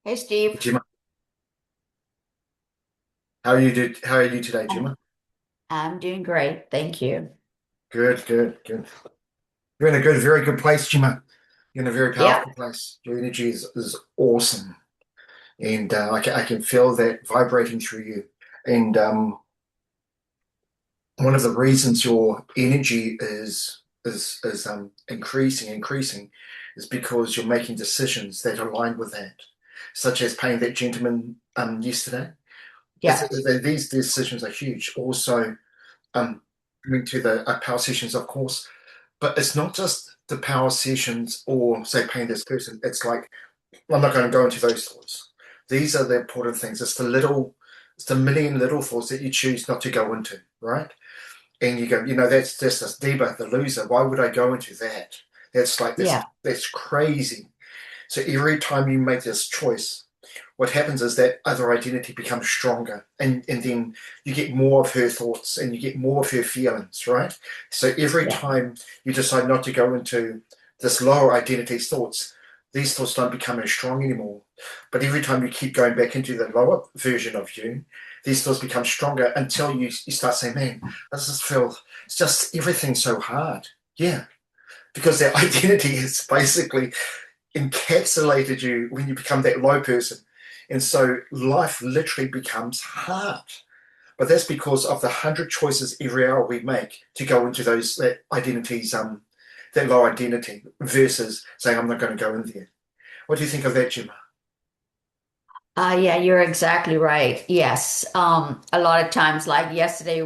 Hey Steve, Gemma, how are you today, Gemma? I'm doing great. Thank you. Good, good, good. You're in a very good place, Gemma. You're in a very Yep. powerful place. Your energy is awesome, and I can feel that vibrating through you. And one of the reasons your energy is increasing is because you're making decisions that align with that, such as paying that gentleman yesterday. Yeah. These decisions are huge. Also, um, coming to the power sessions, of course. But it's not just the power sessions or say paying this person. It's like I'm not going to go into those thoughts. These are the important things. It's the million little thoughts that you choose not to go into, right? And you go, that's just this diva, the loser. Why would I go into that? That's like this. Yeah. That's crazy. So every time you make this choice, what happens is that other identity becomes stronger, and then you get more of her thoughts and you get more of her feelings, right? So every Yeah. time you decide not to go into this lower identity's thoughts, these thoughts don't become as strong anymore. But every time you keep going back into the lower version of you, these thoughts become stronger until you start saying, man, this just feel, it's just everything's so hard. Yeah, because their identity is basically encapsulated you when you become that low person. And so life literally becomes hard. But that's because of the 100 choices every hour we make to go into those that identities, that low identity versus saying, I'm not going to go in there. What do you think of that, Gemma? Yeah, you're exactly right. Yes. A lot of times, like yesterday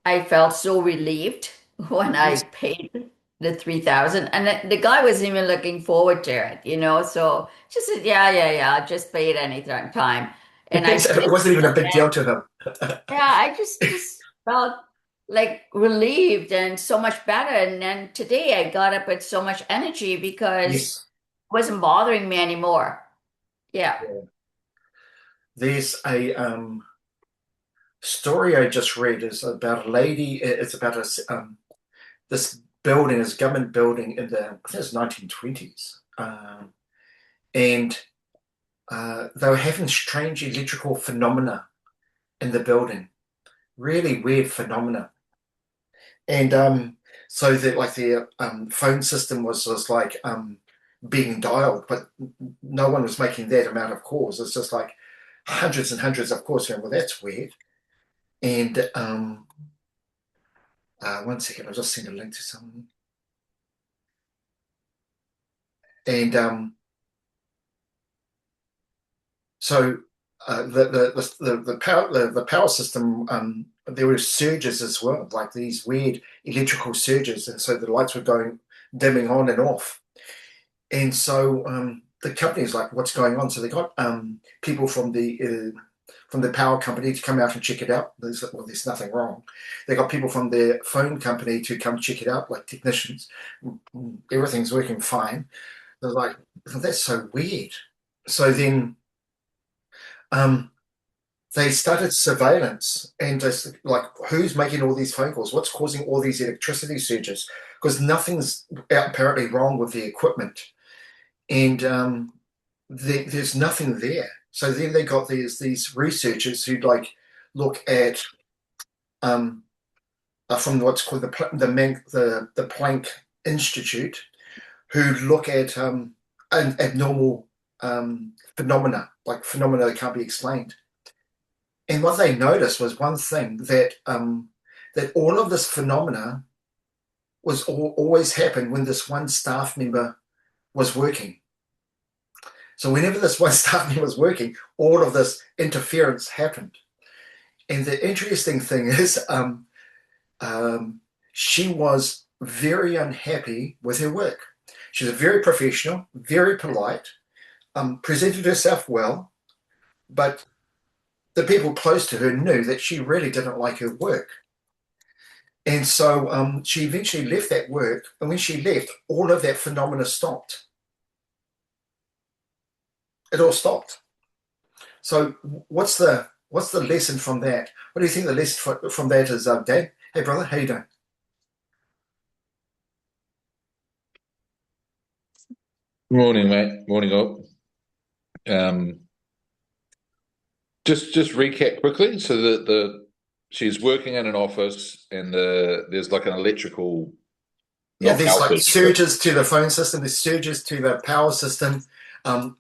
I felt so relieved when I Yes. paid the 3,000 and the guy wasn't even looking forward to it. So just said, yeah, I'll just pay it time. And I It did. wasn't even a And big deal to them. yeah, I just felt like relieved and so much better. And then today I got up with so much energy because Yes. it wasn't bothering me anymore. Yeah. Yeah. There's a story I just read is about a lady. It's about this building, this government building in the I think it's 1920s, and they were having strange electrical phenomena in the building, really weird phenomena. And so that like their phone system was just like being dialed, but no one was making that amount of calls. It's just like hundreds and hundreds of calls. Going, well, that's weird. And one second, I'll just send a link to someone. And so the power system, there were surges as well, like these weird electrical surges, and so the lights were going dimming on and off. And so the company's like, "What's going on?" So they got people from the power company to come out and check it out. There's nothing wrong. They got people from the phone company to come check it out, like technicians. Everything's working fine. They're like, "That's so weird." So then. Um, they started surveillance and just like who's making all these phone calls, what's causing all these electricity surges, because nothing's apparently wrong with the equipment, and there's nothing there. So then they got these researchers who like look at um, from what's called the Planck Institute, who look at abnormal phenomena, like phenomena that can't be explained. And what they noticed was one thing that all of this phenomena always happened when this one staff member was working. So whenever this one staff member was working, all of this interference happened. And the interesting thing is, um, she was very unhappy with her work. She was very professional, very polite, presented herself well, but the people close to her knew that she really didn't like her work. And so she eventually left that work. And when she left, all of that phenomena stopped. It all stopped. So what's the lesson from that? What do you think the lesson from that is, Dad? Hey, brother, how you doing? Morning, mate. Morning, all. Um, just recap quickly. So the she's working in an office, and there's like an electrical, Yeah, not there's like outage, but surges to the phone system, there's surges to the power system.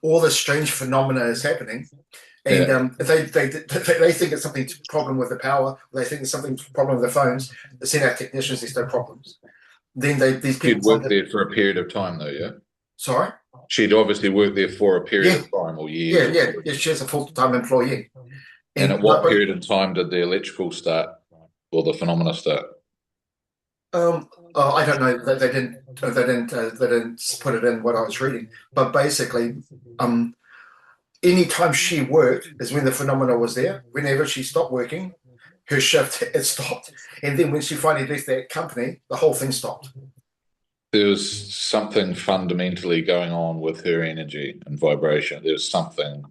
All this strange phenomena is happening, and yeah, they think it's something problem with the power. They think it's something problem with the phones. They send out technicians. There's no problems. Then these people she'd find worked it. there for a period of time, though. Yeah, Sorry. she'd obviously worked there for a period Yeah, of time, or yeah, years, or yeah, whatever. yeah. She's a full-time employee, And and at what period in time did the electrical start, or the phenomena start? I don't know. They didn't put it in what I was reading. But basically, um, any time she worked is when the phenomena was there. Whenever she stopped working, her shift it stopped, and then when she finally left that company, the whole thing stopped. There was something fundamentally going on with her energy and vibration. There's something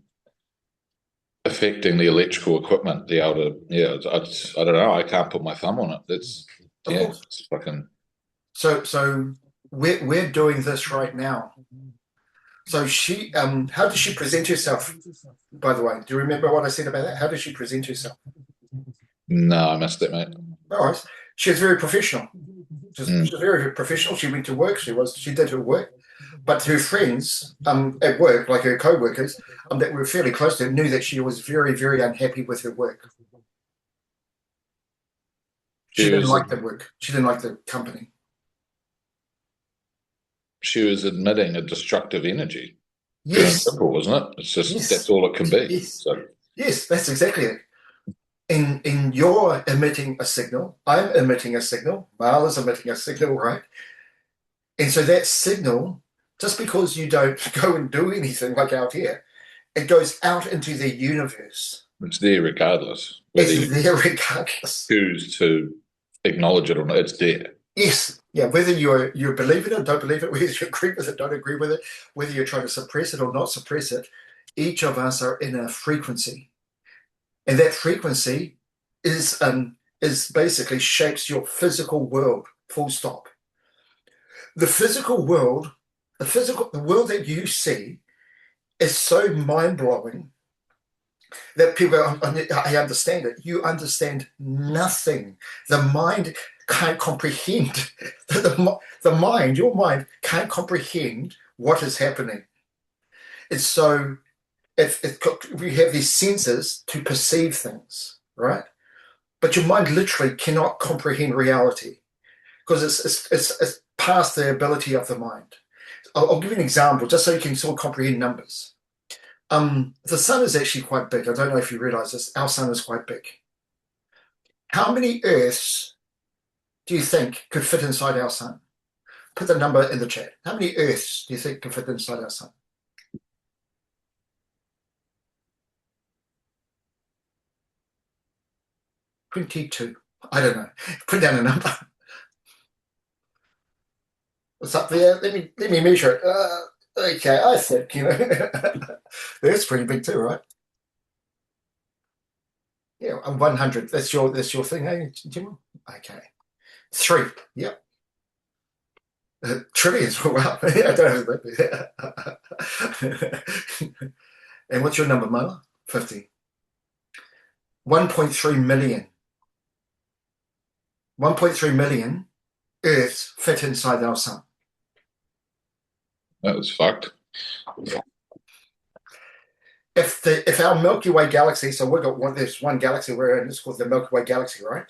affecting the electrical equipment. The outer, yeah, I don't know. I can't put my thumb on it. That's Of yeah, course. it's fucking. So we're doing this right now. So how does she present herself? By the way, do you remember what I said about that? How does she present herself? No, I missed it, mate. All right. She was very professional. She Mm. was very professional. She went to work. She did her work. But her friends at work, like her co-workers, that were fairly close to her, knew that she was very, very unhappy with her work. She She didn't was like the work. She didn't like the company. she was admitting a destructive energy, pure and Yes, simple, wasn't it? It's just that's yes, all it can be. yes, So yes. That's exactly it. In you're emitting a signal. I'm emitting a signal. Mal is emitting a signal, right? And so that signal, just because you don't go and do anything like out here, it goes out into the universe. it's there regardless whether It's you there regardless. choose to acknowledge it or not. It's there. Yes, yeah. Whether you believe it or don't believe it, whether you agree with it, don't agree with it, whether you're trying to suppress it or not suppress it, each of us are in a frequency, and that frequency is basically shapes your physical world. Full stop. The physical world, the world that you see is so mind blowing that people I understand it. You understand nothing. The mind can't comprehend. The mind, your mind can't comprehend what is happening. It's so we have these senses to perceive things, right? But your mind literally cannot comprehend reality because it's past the ability of the mind. I'll give you an example just so you can sort of comprehend numbers. The sun is actually quite big. I don't know if you realize this. Our sun is quite big. How many Earths do you think could fit inside our sun? Put the number in the chat. How many Earths do you think can fit inside our sun? 22. I don't know. Put down a number. What's up there? Let me measure it. Okay, I think, Earth's pretty big too, right? Yeah, 100. That's your thing, eh, Jim? Okay. 3. Yep. Trillions. Wow. I don't know. And what's your number, Mama? 50. 1.3 million. 1.3 million Earths fit inside our sun. That was fucked. If our Milky Way galaxy, so we've got there's one galaxy we're in, it's called the Milky Way galaxy, right?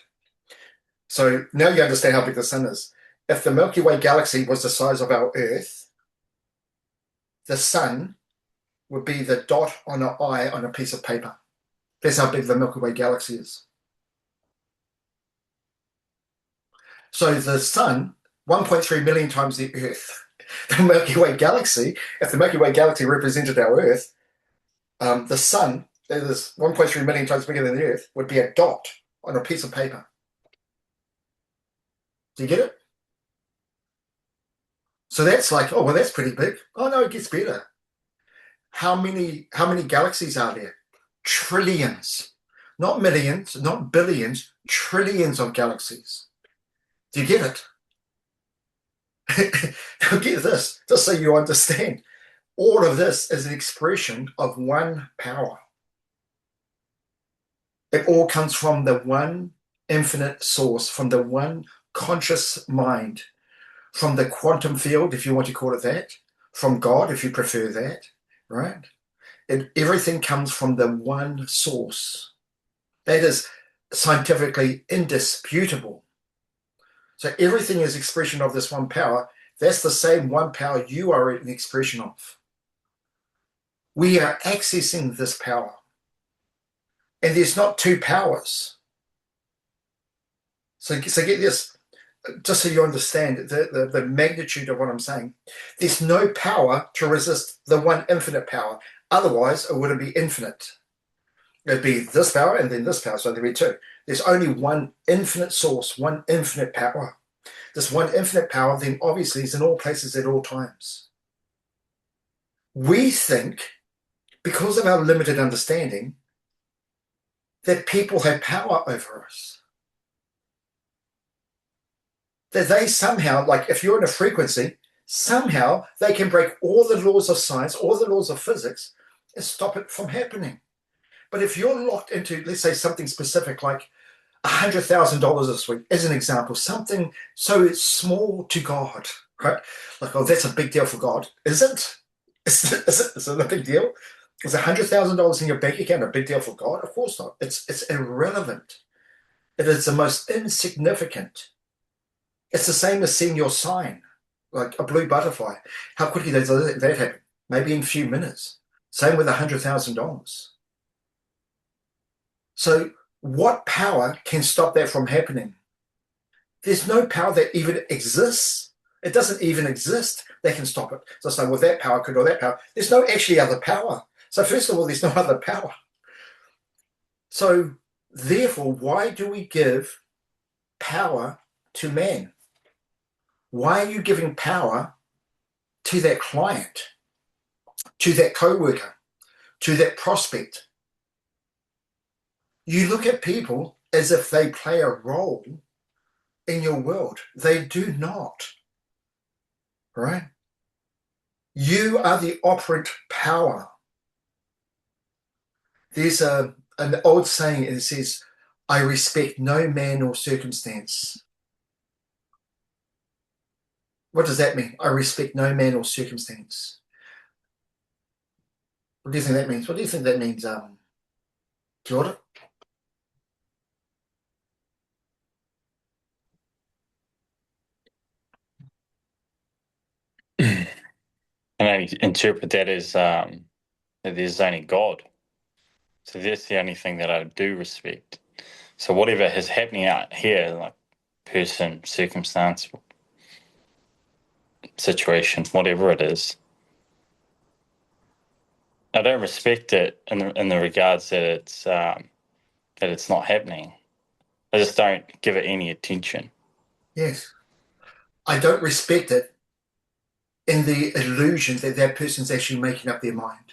So now you understand how big the sun is. If the Milky Way galaxy was the size of our Earth, the sun would be the dot on an I on a piece of paper. That's how big the Milky Way galaxy is. So the sun, 1.3 million times the Earth. The Milky Way galaxy, if the Milky Way galaxy represented our Earth, the sun, that is 1.3 million times bigger than the Earth, would be a dot on a piece of paper. Do you get it? So that's like, oh well, that's pretty big. Oh no, it gets better. How many galaxies are there? Trillions, not millions, not billions, trillions of galaxies. Do you get it? Now get this, just so you understand. All of this is an expression of one power. It all comes from the one infinite source, from the one conscious mind, from the quantum field, if you want to call it that, from God, if you prefer that, right? Everything comes from the one source. That is scientifically indisputable. So everything is expression of this one power. That's the same one power you are an expression of. We are accessing this power. And there's not two powers. So get this, just so you understand the magnitude of what I'm saying. There's no power to resist the one infinite power. Otherwise, it wouldn't be infinite. It'd be this power and then this power, so there'd be two. There's only one infinite source, one infinite power. This one infinite power then obviously is in all places at all times. We think, because of our limited understanding, that people have power over us. That they somehow, like if you're in a frequency, somehow they can break all the laws of science, all the laws of physics, and stop it from happening. But if you're locked into, let's say, something specific like $100,000 this week, as an example, something so small to God, right? Like, oh, that's a big deal for God. Is it? Is it a big deal? Is $100,000 in your bank account a big deal for God? Of course not. It's irrelevant. It is the most insignificant. It's the same as seeing your sign, like a blue butterfly. How quickly does that happen? Maybe in a few minutes. Same with $100,000. So what power can stop that from happening? There's no power that even exists. It doesn't even exist that can stop it. So it's like, well, that power could, or that power. There's no actually other power. So first of all, there's no other power. So therefore, why do we give power to man? Why are you giving power to that client, to that co-worker, to that prospect? You look at people as if they play a role in your world. They do not, right? You are the operant power. There's an old saying, and it says, I respect no man or circumstance. What does that mean? I respect no man or circumstance. What do you think that means? What do you think that means, Jordan? And I interpret that as that there's only God. So that's the only thing that I do respect. So whatever is happening out here, like person, circumstance, situation, whatever it is, I don't respect it in the regards that it's not happening. I just don't give it any attention. Yes. I don't respect it in the illusion that that person's actually making up their mind.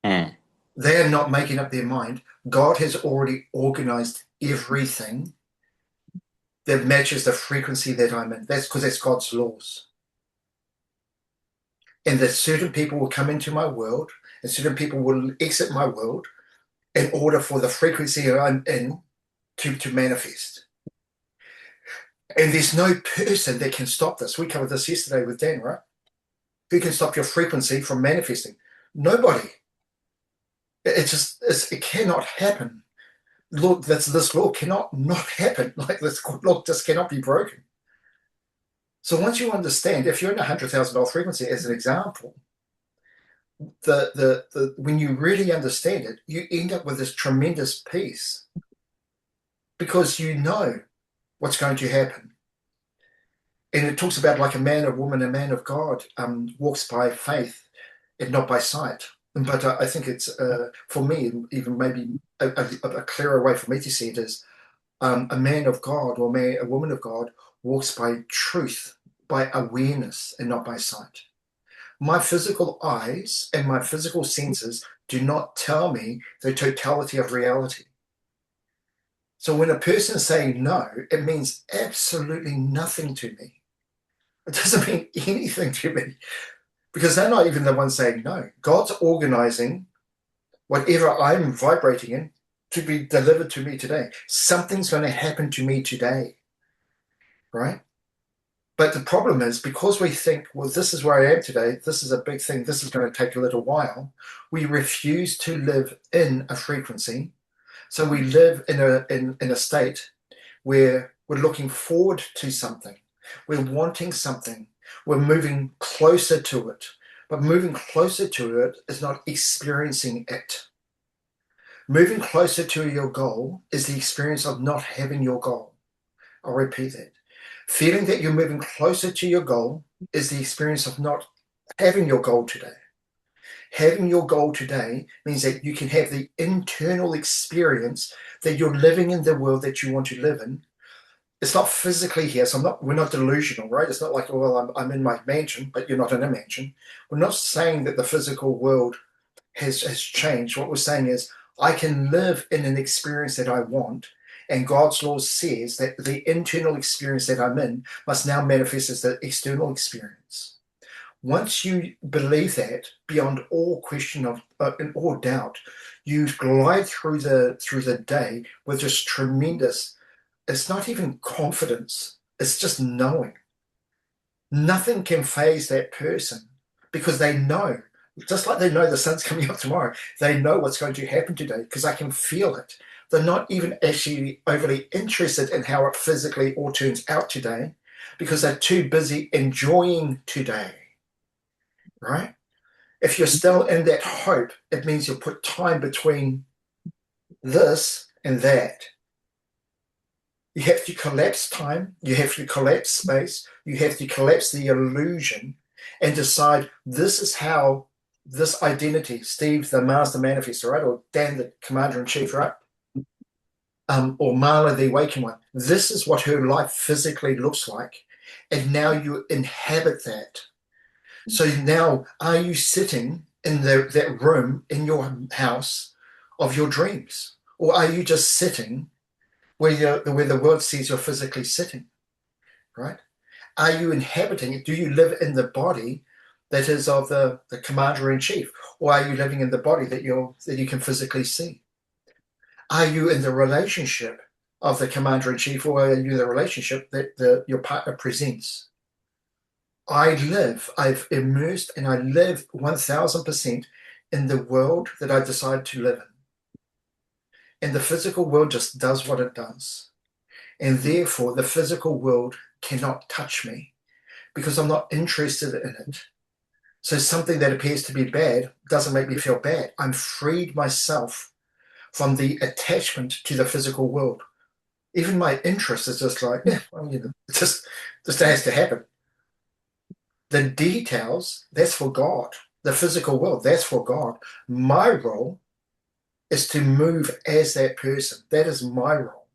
Hmm. They are not making up their mind. God has already organized everything that matches the frequency that I'm in. That's because that's God's laws. And that certain people will come into my world and certain people will exit my world in order for the frequency I'm in to manifest. And there's no person that can stop this. We covered this yesterday with Dan, right? Who can stop your frequency from manifesting? Nobody. It cannot happen. Look, this law cannot not happen. Like this law just cannot be broken. So once you understand, if you're in $100,000 frequency, as an example, when you really understand it, you end up with this tremendous peace because you know what's going to happen. And it talks about like a man, a woman, a man of God walks by faith and not by sight. But I think it's, for me, even maybe a clearer way for me to see it is a man of God or a woman of God walks by truth, by awareness, and not by sight. My physical eyes and my physical senses do not tell me the totality of reality. So when a person is saying no, it means absolutely nothing to me. It doesn't mean anything to me because they're not even the ones saying no. God's organizing whatever I'm vibrating in to be delivered to me today. Something's going to happen to me today, right? But the problem is because we think, well, this is where I am today, this is a big thing, this is going to take a little while, we refuse to live in a frequency. So we live in a state where we're looking forward to something, we're wanting something, we're moving closer to it. But moving closer to it is not experiencing it. Moving closer to your goal is the experience of not having your goal. I'll repeat that. Feeling that you're moving closer to your goal is the experience of not having your goal today. Having your goal today means that you can have the internal experience that you're living in the world that you want to live in. It's not physically here, so we're not delusional, right? It's not like, oh, well, I'm in my mansion, but you're not in a mansion. We're not saying that the physical world has changed. What we're saying is, I can live in an experience that I want, and God's law says that the internal experience that I'm in must now manifest as the external experience. Once you believe that, beyond all question of and all doubt, you glide through the day with just tremendous. It's not even confidence; it's just knowing. Nothing can phase that person because they know, just like they know the sun's coming up tomorrow, they know what's going to happen today because I can feel it. They're not even actually overly interested in how it physically all turns out today because they're too busy enjoying today, right? If you're still in that hope, it means you'll put time between this and that. You have to collapse time, you have to collapse space, you have to collapse the illusion and decide this is how this identity, Steve, the master manifestor, right? Or Dan, the commander in chief, right? Or Marla, the awakened one. This is what her life physically looks like. And now you inhabit that. So now, are you sitting in that room in your house of your dreams? Or are you just sitting where the world sees you're physically sitting, right? Are you inhabiting it? Do you live in the body that is of the commander in chief, or are you living in the body that you can physically see? Are you in the relationship of the commander in chief, or are you the relationship that your partner presents? I've immersed, and I live 1000% in the world that I decide to live in. And the physical world just does what it does. And therefore, the physical world cannot touch me because I'm not interested in it. So something that appears to be bad doesn't make me feel bad. I'm freed myself from the attachment to the physical world. Even my interest is just like, yeah, well, it just has to happen. The details, that's for God. The physical world, that's for God. My role is to move as that person. That is my role.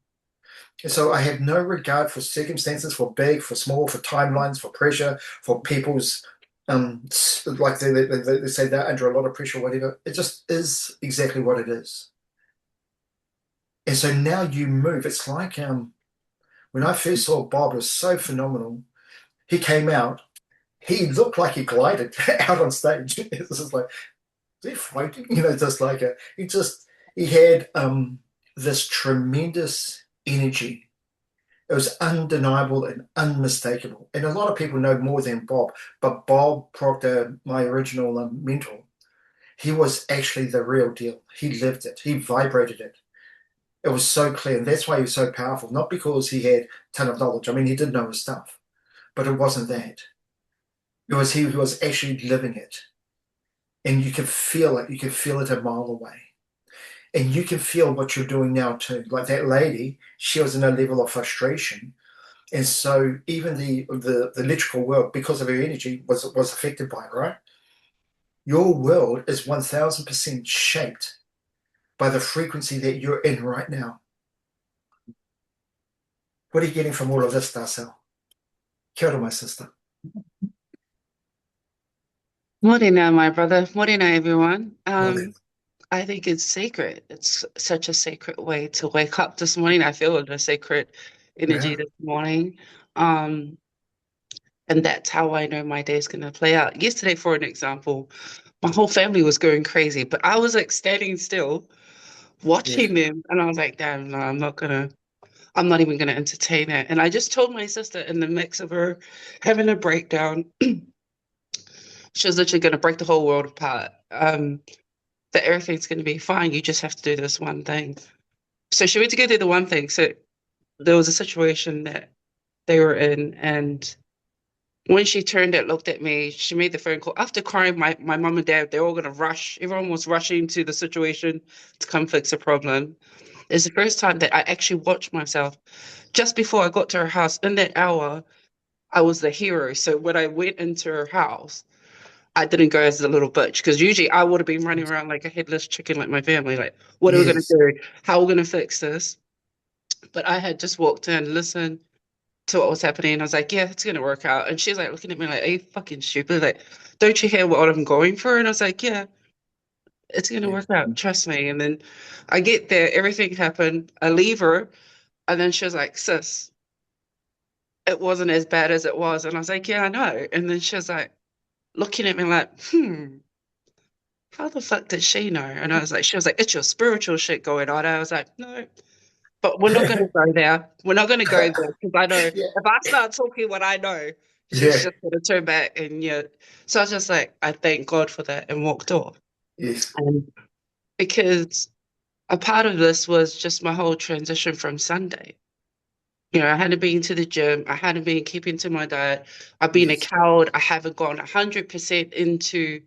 And so I have no regard for circumstances, for big, for small, for timelines, for pressure, for people's, like they say they're under a lot of pressure, or whatever. It just is exactly what it is. And so now you move. It's like when I first saw Bob, it was so phenomenal. He came out. He looked like he glided out on stage. It's just like, is he floating? Just like he had this tremendous energy. It was undeniable and unmistakable. And a lot of people know more than Bob, but Bob Proctor, my original mentor, he was actually the real deal. He lived it. He vibrated it. It was so clear. And that's why he was so powerful, not because he had a ton of knowledge. I mean, he did know his stuff, but it wasn't that. It was he who was actually living it. And you could feel it. You could feel it a mile away. And you can feel what you're doing now too. Like that lady, she was in a level of frustration. And so even the electrical world, because of her energy, was affected by it, right? Your world is 1000% shaped by the frequency that you're in right now. What are you getting from all of this, Darcel? Kia ora, my sister. Morena, my brother. Morena, everyone. Morning. I think it's sacred. It's such a sacred way to wake up this morning. I feel the sacred energy Yeah. this morning. Um, And that's how I know my day is going to play out. Yesterday, for an example, my whole family was going crazy, but I was like standing still, Yes. watching them, and I was like, damn, no, I'm not even gonna entertain it. And I just told my sister in the mix of her having a breakdown, she was literally gonna break the whole world apart. That everything's gonna be fine. You just have to do this one thing. So she went to go do the one thing. So there was a situation that they were in, and when she turned it, looked at me, she made the phone call. After crying, my mom and dad, they're all gonna rush. Everyone was rushing to the situation to come fix a problem. It's the first time that I actually watched myself. Just before I got to her house, in that hour, I was the hero. So when I went into her house, I didn't go as a little bitch because usually I would have been running around like a headless chicken, like my family. Like, what are we gonna Yes. do? How are we gonna fix this? But I had just walked in, listened to what was happening. I was like, yeah, it's gonna work out. And she's like looking at me like, are you fucking stupid? Like, don't you hear what I'm going through? And I was like, yeah, it's gonna Yeah. work out. Trust me. And then I get there, everything happened. I leave her, and then she was like, sis, it wasn't as bad as it was. And I was like, yeah, I know. And then she was like, looking at me like, how the fuck did she know? And I was like, she was like, it's your spiritual shit going on. I was like, no, but we're not going to go there. We're not going to go there because I know Yeah. if I start talking what I know, she's Yeah. just going to turn back. And yeah, so I was just like, I thank God for that and walked off. Yes. And because a part of this was just my whole transition from Sunday. You know, I hadn't been to the gym. I hadn't been keeping to my diet. I've been a Yes. coward. I haven't gone 100% into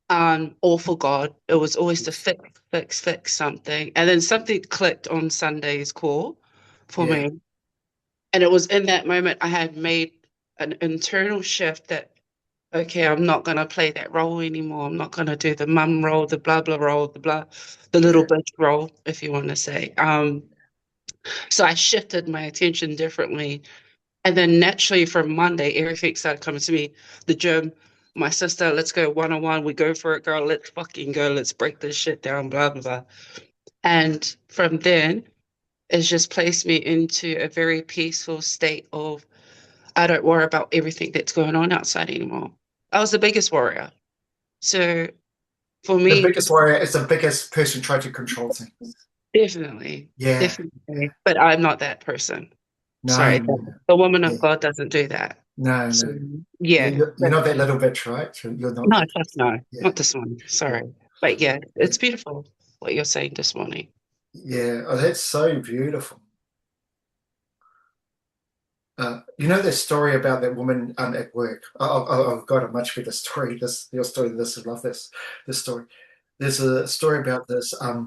all for God. It was always to Yes. fix something. And then something clicked on Sunday's call for Yeah. me. And it was in that moment I had made an internal shift that, okay, I'm not going to play that role anymore. I'm not going to do the mum role, the blah, blah role, the little Yeah. bitch role, if you want to say. So I shifted my attention differently. And then naturally from Monday, everything started coming to me. The gym, my sister, let's go one on one. We go for it, girl. Let's fucking go. Let's break this shit down, blah, blah, blah. And from then, it's just placed me into a very peaceful state of I don't worry about everything that's going on outside anymore. I was the biggest warrior. So for The me, biggest warrior is the biggest person trying to control things. definitely, Yeah. definitely. But I'm not that person. No, Sorry, no, no. the woman of Yeah. God doesn't do that. No, So no. yeah, You're not that little bitch, right? You're not no, that. fuck no, Yeah. not this one. Yeah. Sorry. But yeah, Yeah. it's beautiful what you're saying this morning. Yeah. Oh, that's so beautiful. You know the story about that woman at work. I've got a much better story. This your story. This I love this story. There's a story about this uh,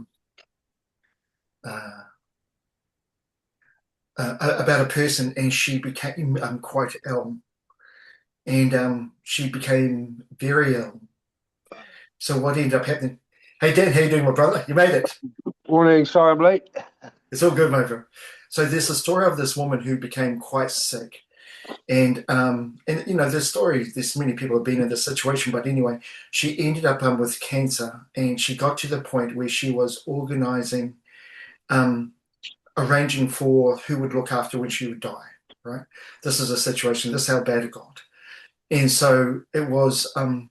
about a person, and she became quite ill, and she became very ill. So what ended up happening? Hey Dan, how you doing, my brother? You made it. Morning, sorry I'm late. It's all good, my brother. So there's a story of this woman who became quite sick. And you know, the story, there's many people have been in this situation, but anyway, she ended up with cancer, and she got to the point where she was organizing, um, arranging for who would look after when she would die, right? This is a situation, this is how bad it got. And so it was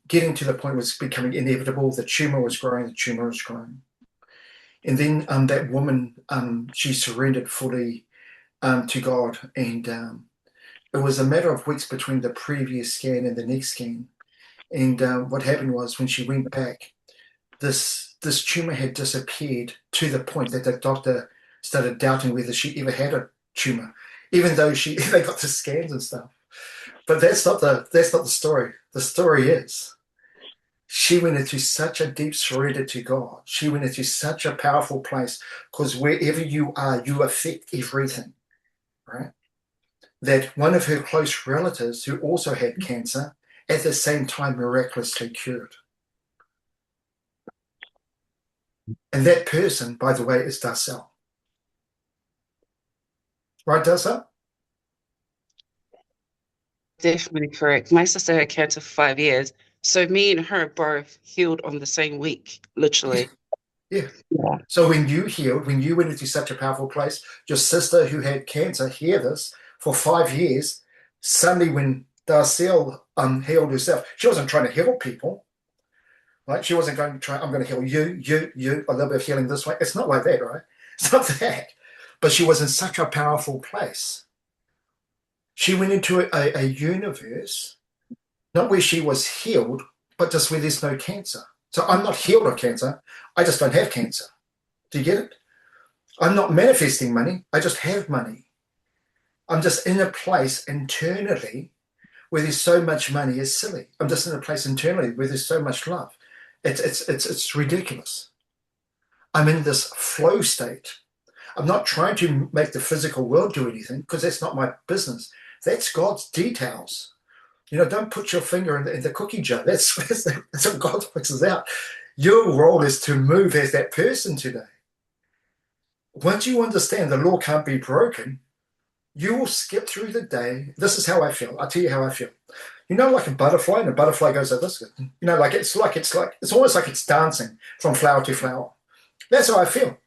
getting to the point where it was becoming inevitable. The tumor was growing, the tumor was growing. And then that woman, she surrendered fully to God, and it was a matter of weeks between the previous scan and the next scan. And what happened was when she went back, this tumor had disappeared to the point that the doctor started doubting whether she ever had a tumor, even though she they got the scans and stuff. But that's not the story. The story is she went into such a deep surrender to God. She went into such a powerful place because wherever you are, you affect everything, right? That one of her close relatives who also had cancer at the same time miraculously cured. And that person, by the way, is Darcel. Right, Darcel? Definitely correct. My sister had cancer for 5 years. So me and her both healed on the same week, Yeah, literally. yeah. Yeah. So when you healed, when you went into such a powerful place, your sister who had cancer, hear this, for 5 years, suddenly when Darcel healed herself. She wasn't trying to heal people. Right? She wasn't going to try, I'm going to heal you, a little bit of healing this way. It's not like that, right? It's not that. But she was in such a powerful place. She went into a universe, not where she was healed, but just where there's no cancer. So I'm not healed of cancer. I just don't have cancer. Do you get it? I'm not manifesting money. I just have money. I'm just in a place internally where there's so much money is silly. I'm just in a place internally where there's so much love. It's ridiculous. I'm in this flow state. I'm not trying to make the physical world do anything because that's not my business. That's God's details. Don't put your finger in the cookie jar. That's what God fixes out. Your role is to move as that person today. Once you understand the law can't be broken, you will skip through the day. This is how I feel. I'll tell you how I feel. Like a butterfly, and a butterfly goes like this. It's almost like it's dancing from flower to flower. That's how I feel.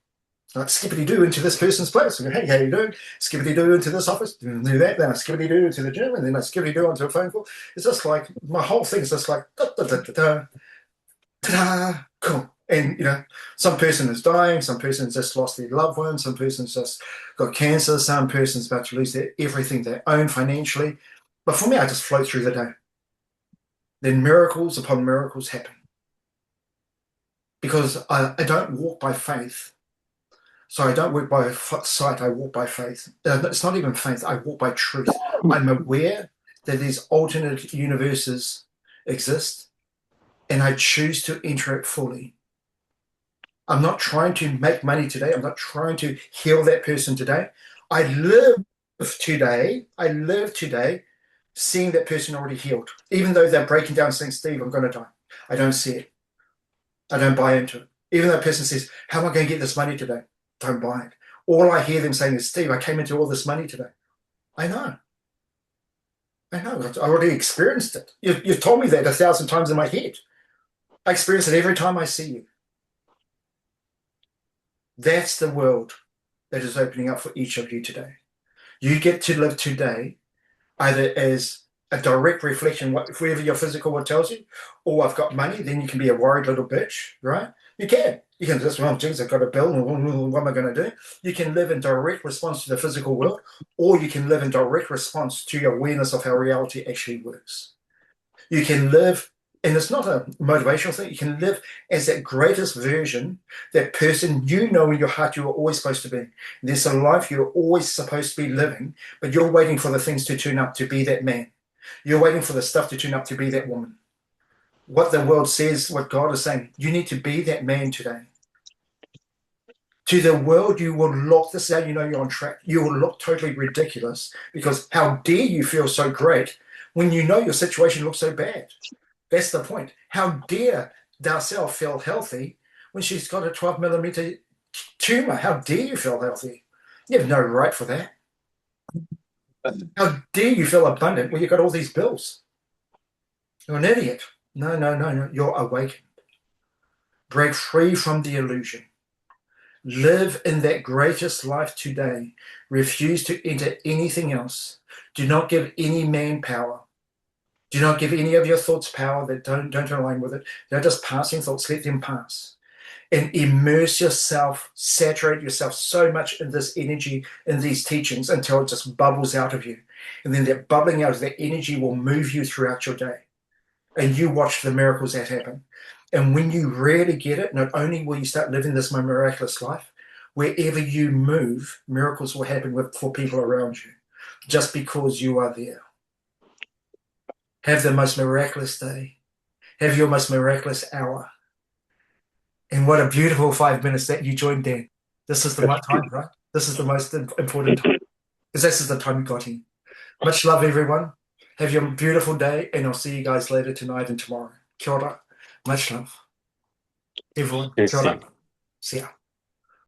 Like skippity-doo into this person's place. Hey, how you doing? Skippity-doo into this office. Do that. Then I skippity-doo into the gym, and then I skippity-doo onto a phone call. It's just like my whole thing is just like da-da-da-da-da, ta-da, cool. And some person is dying, some person's just lost their loved one, some person's just got cancer, some person's about to lose everything they own financially. But for me, I just float through the day. Then miracles upon miracles happen. Because I don't walk by faith. So I don't walk by sight, I walk by faith. It's not even faith, I walk by truth. I'm aware that these alternate universes exist, and I choose to enter it fully. I'm not trying to make money today. I'm not trying to heal that person today. I live today seeing that person already healed. Even though they're breaking down saying, Steve, I'm going to die. I don't see it. I don't buy into it. Even though a person says, how am I going to get this money today? Don't buy it. All I hear them saying is, Steve, I came into all this money today. I know. I already experienced it. You've told me that 1,000 times in my head. I experience it every time I see you. That's the world that is opening up for each of you today. You get to live today either as a direct reflection of whatever your physical world tells you, or I've got money, then you can be a worried little bitch, right? You can. You can just, well, geez, I've got a bill, what am I going to do? You can live in direct response to the physical world, or you can live in direct response to your awareness of how reality actually works. You can live, and it's not a motivational thing, you can live as that greatest version, that person in your heart you are always supposed to be. There's a life you're always supposed to be living, but you're waiting for the things to turn up to be that man. You're waiting for the stuff to turn up to be that woman. What the world says, what God is saying, you need to be that man today. To the world, you will look, this is how you know you're on track. You will look totally ridiculous because how dare you feel so great when you know your situation looks so bad? That's the point. How dare Darcel feel healthy when she's got a 12mm tumor? How dare you feel healthy? You have no right for that. How dare you feel abundant when you've got all these bills? You're an idiot. No. You're awakened. Break free from the illusion. Live in that greatest life today. Refuse to enter anything else. Do not give any man power. Do not give any of your thoughts power that don't align with it. They're just passing thoughts. Let them pass. And immerse yourself, saturate yourself so much in this energy, in these teachings, until it just bubbles out of you. And then that bubbling out of that energy will move you throughout your day. And you watch the miracles that happen. And when you really get it, not only will you start living this miraculous life, wherever you move, miracles will happen for people around you, just because you are there. Have the most miraculous day. Have your most miraculous hour. And what a beautiful 5 minutes that you joined in. This is the right time, right? This is the most important time. Because this is the time you got in. Much love, everyone. Have your beautiful day, and I'll see you guys later tonight and tomorrow. Kia ora. Much love. Everyone, kia ora. See ya.